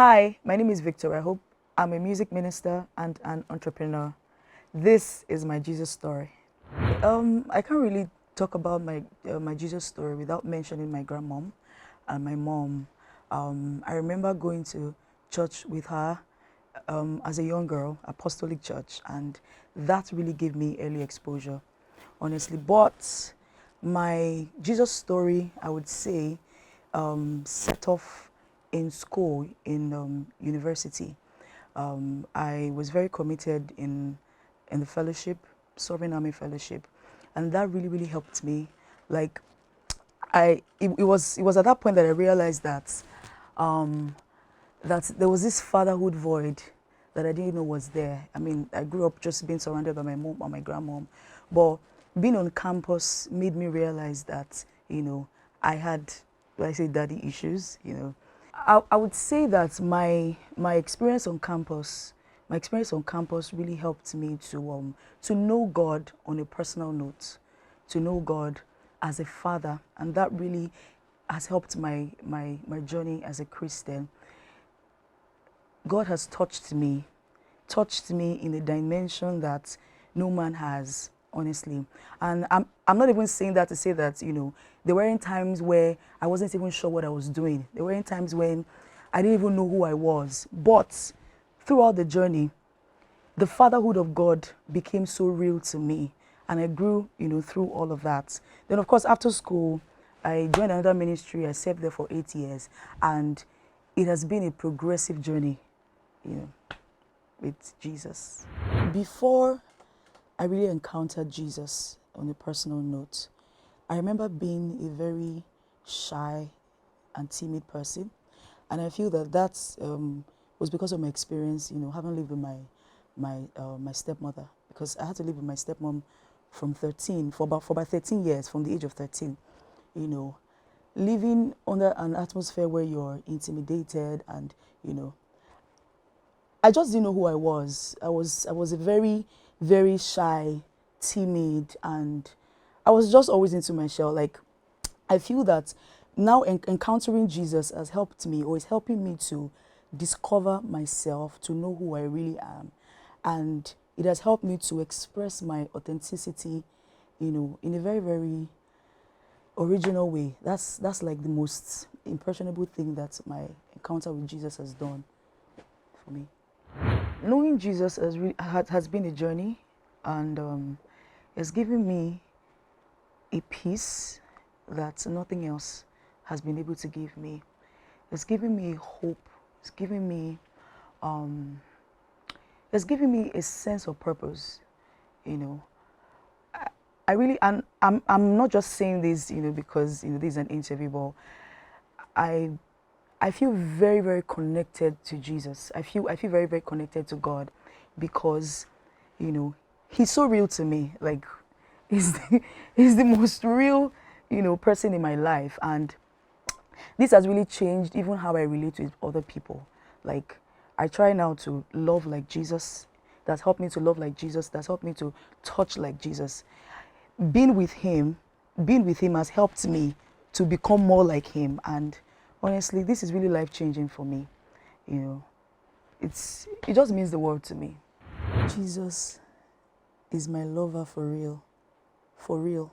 Hi, my name is Victor. I hope I'm a music minister and an entrepreneur. This is my Jesus story. I can't really talk about my Jesus story without mentioning my grandmom and my mom. I remember going to church with her as a young girl, Apostolic Church, and that really gave me early exposure, honestly. But my Jesus story, I would say, set off in school, in university. I was very committed in the fellowship, serving army fellowship, and that really helped me. Like, it was at that point that I realized that that there was this fatherhood void that I didn't know was there. I mean, I grew up just being surrounded by my mom and my grandmom, but being on campus made me realize that, I had, like I say, daddy issues. I would say that my experience on campus, really helped me to know God on a personal note, to know God as a father, and that really has helped my journey as a Christian. God has touched me in a dimension that no man has, honestly. And I'm not even saying that to say that, there weren't times where I wasn't even sure what I was doing. There weren't times when I didn't even know who I was. But throughout the journey, the fatherhood of God became so real to me. And I grew, through all of that. Then, of course, after school, I joined another ministry. I served there for 8 years. And it has been a progressive journey, with Jesus. Before I really encountered Jesus on a personal note, I remember being a very shy and timid person. And I feel that was because of my experience, having lived with my stepmother, because I had to live with my stepmom from 13, for about 13 years, from the age of 13, living under an atmosphere where you're intimidated and, I just didn't know who I was. I was a very shy, timid, and I was just always into my shell. Like, I feel that now encountering Jesus has helped me, or is helping me to discover myself, to know who I really am. And it has helped me to express my authenticity, in a very original way. That's like the most impressionable thing that my encounter with Jesus has done for me. Knowing Jesus has been a journey, and it's given me a peace that nothing else has been able to give me. It's given me hope. It's given me a sense of purpose. I really, and I'm not just saying this, because this is an interview, but I feel very connected to Jesus. I feel very connected to God, because, He's so real to me. Like, he's the most real, person in my life, and this has really changed even how I relate with other people. Like, I try now to love like Jesus. That's helped me to love like Jesus. That's helped me to touch like Jesus. Being with him has helped me to become more like him. And honestly, this is really life-changing for me. It just means the world to me. Jesus is my lover for real. For real.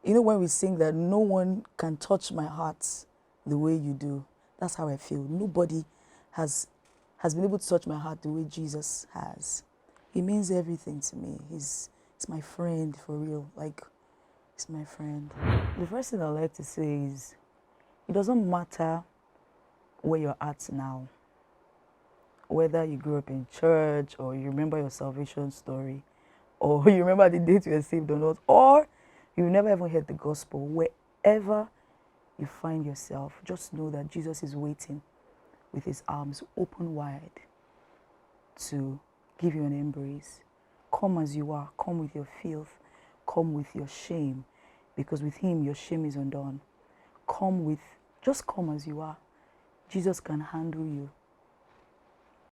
When we sing that no one can touch my heart the way you do, that's how I feel. Nobody has been able to touch my heart the way Jesus has. He means everything to me. He's my friend for real. Like, he's my friend. The first thing I like to say is, it doesn't matter where you're at now, whether you grew up in church, or you remember your salvation story, or you remember the date you were saved or not, or you've never even heard the gospel. Wherever you find yourself, just know that Jesus is waiting with his arms open wide to give you an embrace. Come as you are. Come with your filth. Come with your shame, because with him your shame is undone. Just come as you are. Jesus can handle you.